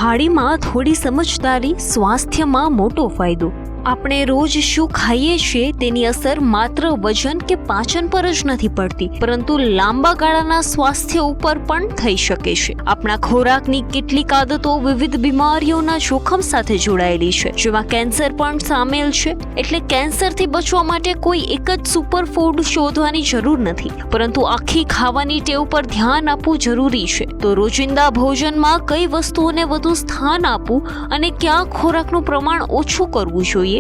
થાળીમાં થોડી સમજદારી, સ્વાસ્થ્યમાં મોટો ફાયદો। આપણે રોજ શું ખાઈએ છીએ તેની અસર માત્ર વજન કે પાચન પર જ નથી પડતી, પરંતુ લાંબા ગાળાના સ્વાસ્થ્ય ઉપર પણ થઈ શકે છે। આપણા ખોરાકની કેટલીક આદતો વિવિધ બીમારીઓના જોખમ સાથે જોડાયેલી છે, જેમાં કેન્સર પણ સામેલ છે। એટલે કેન્સરથી બચવા માટે કોઈ એક જ સુપરફૂડ શોધવાની જરૂર નથી, પરંતુ આખી ખાવાની ટેવ પર ધ્યાન આપવું જરૂરી છે। તો રોજિંદા ભોજનમાં કઈ વસ્તુઓને વધુ સ્થાન આપવું અને ક્યાં ખોરાકનું પ્રમાણ ઓછું કરવું જોઈએ,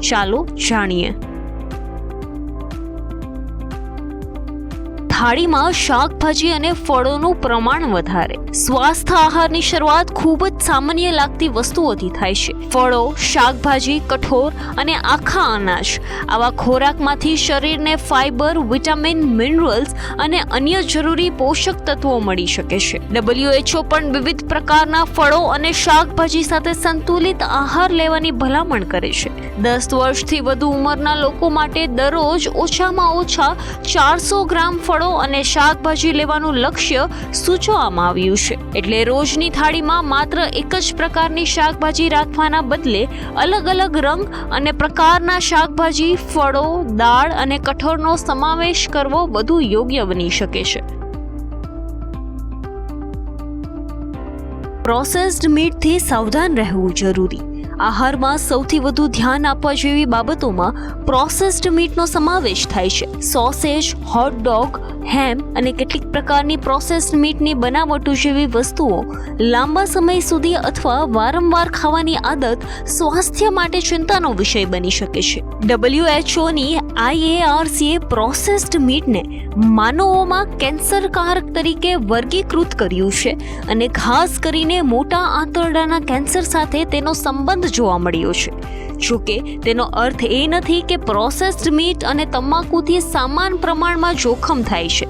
ચાલો જાણીએ। થાળીમાં શાકભાજી અને ફળોનું પ્રમાણ વધારે। સ્વાસ્થ્ય આહારની શરૂઆત ખૂબ જ સામાન્ય લાગતી વસ્તુઓથી થાય છે। ફળો, શાકભાજી, કઠોળ અને આખા અનાજ આવા ખોરાકમાંથી શરીરને ફાઇબર, વિટામિન, મિનરલ્સ અને અન્ય જરૂરી પોષક તત્વો મળી શકે છે। WHO પણ વિવિધ પ્રકારના ફળો અને શાકભાજી સાથે સંતુલિત આહાર લેવાની ભલામણ કરે છે। 10 વર્ષથી વધુ ઉંમરના લોકો માટે દરરોજ ઓછામાં ઓછા 400 ગ્રામ ફળો અને શાકભાજી લેવાનું લક્ષ્ય સૂચવવામાં આવ્યું છે। એટલે રોજની થાળીમાં માત્ર એક જ પ્રકારની શાકભાજી રાખવાના બદલે અલગ અલગ રંગ અને પ્રકારના શાકભાજી, ફળો, દાળ અને કઠોળનો સમાવેશ કરવો વધુ યોગ્ય બની શકે છે। પ્રોસેસ્ડ મીટથી સાવધાન રહેવું જરૂરી। આહારમાં સૌથી વધુ ધ્યાન આપવા જેવી બાબતોમાં પ્રોસેસ્ડ મીટનો સમાવેશ થાય છે। સોસેજ, હોટ ડોગ, હેમ અને કેટલીક પ્રકારની પ્રોસેસ્ડ મીટની બનાવટો જેવી વસ્તુઓ લાંબા સમય સુધી અથવા વારંવાર ખાવાની આદત સ્વાસ્થ્ય માટે ચિંતાનો વિષય બની શકે છે। WHOની IARCએ પ્રોસેસ્ડ મીટને માનવોમાં કેન્સરકારક તરીકે વર્ગીકૃત કર્યું છે અને ખાસ કરીને મોટા આંતરડાના કેન્સર સાથે તેનો સંબંધ જોવા મળ્યો છે। જોકે તેનો અર્થ એ નથી કે પ્રોસેસ્ડ મીટ અને તમાકુથી સમાન પ્રમાણમાં જોખમ થાય છે।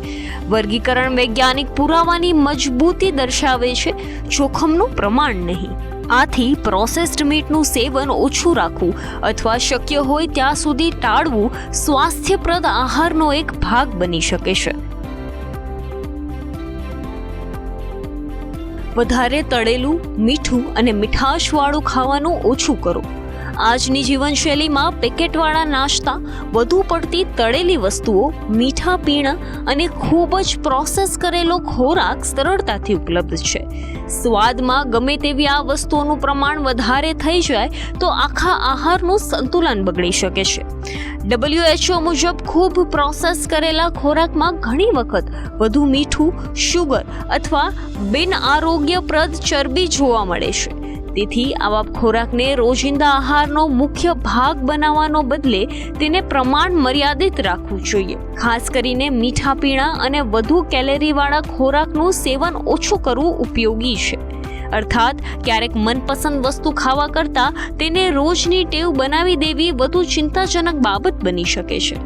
વર્ગીકરણ વૈજ્ઞાનિક પુરાવાની મજબૂતી દર્શાવે છે, જોખમનું પ્રમાણ નહીં। આથી પ્રોસેસ્ડ મીટનું સેવન ઓછું રાખવું અથવા શક્ય હોય ત્યાં સુધી ટાળવું સ્વાસ્થ્યપ્રદ આહારનો એક ભાગ બની શકે છે। વધારે તળેલું, મીઠું અને મીઠાશવાળું ખાવાનું ઓછું કરો। આજની જીવનશૈલીમાં પેકેટવાળા નાસ્તા, વધુ પડતી તળેલી વસ્તુઓ, મીઠા પીણા અને ખૂબ જ પ્રોસેસ કરેલો ખોરાક સરળતાથી ઉપલબ્ધ છે। સ્વાદમાં ગમે તેવી આ વસ્તુઓનું પ્રમાણ વધારે થઈ જાય તો આખા આહારનું સંતુલન બગડી શકે છે। WHO મુજબ ખૂબ પ્રોસેસ કરેલા ખોરાકમાં ઘણી વખત વધુ મીઠું, શુગર અથવા બિન આરોગ્યપ્રદ ચરબી જોવા મળે છે। તેથી આવા ખોરાકને રોજિંદા આહારનો મુખ્ય ભાગ બનાવવાનો બદલે તેને પ્રમાણ મર્યાદિત રાખવું જોઈએ। ખાસ કરીને મીઠા પીણા અને વધુ કેલેરીવાળા ખોરાકનું સેવન ઓછું કરવું ઉપયોગી છે। અર્થાત ક્યારેક મનપસંદ વસ્તુ ખાવા કરતાં તેને રોજની ટેવ બનાવી દેવી વધુ ચિંતાજનક બાબત બની શકે છે।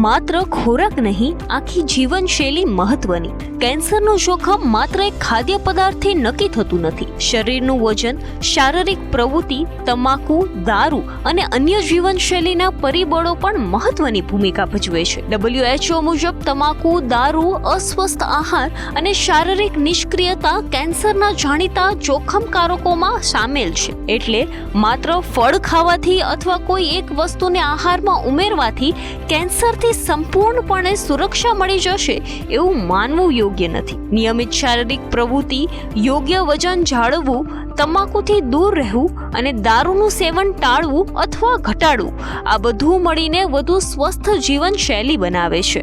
માત્ર ખોરાક નહીં, આખી જીવનશૈલી મહત્વની। કેન્સરનું જોખમ માત્ર એક ખાદ્ય પદાર્થથી નક્કી થતું નથી। શરીરનું વજન, શારીરિક પ્રવૃત્તિ, તમાકુ, દારૂ અને અન્ય જીવનશૈલીના પરિબળો પણ મહત્વની ભૂમિકા ભજવે છે। WHO મુજબ તમાકુ, દારૂ, અસ્વસ્થ આહાર અને શારીરિક નિષ્ક્રિયતા કેન્સરના જાણીતા જોખમકારકોમાં સામેલ છે। એટલે માત્ર ફળ ખાવાથી અથવા કોઈ એક વસ્તુને આહારમાં ઉમેરવાથી કેન્સરથી સંપૂર્ણપણે સુરક્ષા મળી જશે એવું માનવું યોગ્ય નથી। નિયમિત શારીરિક પ્રવૃત્તિ, યોગ્ય વજન જાળવવું, તમાકુથી દૂર રહેવું અને દારૂનું સેવન ટાળવું અથવા ઘટાડવું, આ બધું મળીને વધુ સ્વસ્થ જીવનશૈલી બનાવે છે।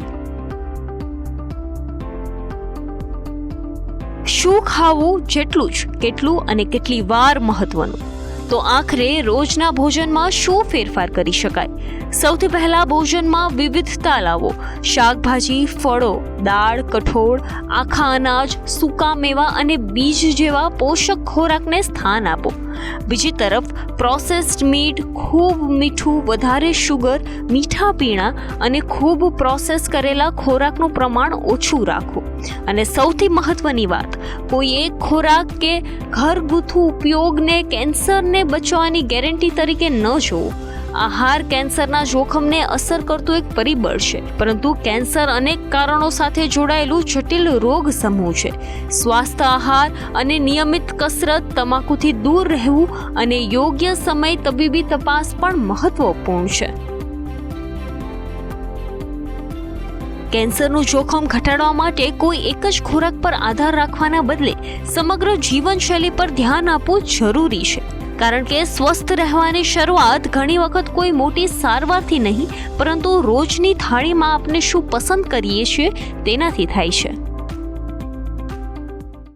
શું ખાવું, જેટલું જ કેટલું અને કેટલી વાર મહત્વનું। તો આખરે રોજના ભોજનમાં શું ફેરફાર કરી શકાય? સૌથી પહેલા ભોજનમાં વિવિધતા લાવો। શાકભાજી, ફળો, દાળ, કઠોળ, આખા અનાજ, સૂકા મેવા અને બીજ જેવા પોષક ખોરાકને સ્થાન આપો। બીજી તરફ પ્રોસેસ્ડ મીટ, ખૂબ મીઠું, વધારે શુગર, મીઠા પીણા અને ખૂબ પ્રોસેસ કરેલા ખોરાકનું પ્રમાણ ઓછું રાખો। અને સૌથી મહત્વની વાત, કોઈ એક ખોરાક કે ઘરગથ્થુ ઉપયોગને કેન્સરને બચવાની ગેરંટી તરીકે ન જોવો। આહાર કેન્સરના જોખમને અસર કરતું એક પરિબળ છે, પરંતુ કેન્સર અનેક કારણો સાથે જોડાયેલું જટિલ રોગ સમૂહ છે. સ્વાસ્થ્ય આહાર અને નિયમિત કસરત, તમાકુથી દૂર રહેવું અને યોગ્ય સમય તબીબી તપાસ પણ મહત્વપૂર્ણ છે. કેન્સરનું જોખમ ઘટાડવા માટે કોઈ એક જ ખોરાક પર આધાર રાખવાના બદલે સમગ્ર જીવનશૈલી પર ધ્યાન આપવું જરૂરી છે. કારણ કે સ્વસ્થ રહેવાની શરૂઆત ઘણી વખત કોઈ મોટી સારવારથી નહીં, પરંતુ રોજની થાળીમાં આપણે શું પસંદ કરીએ છીએ તેનાથી થાય છે.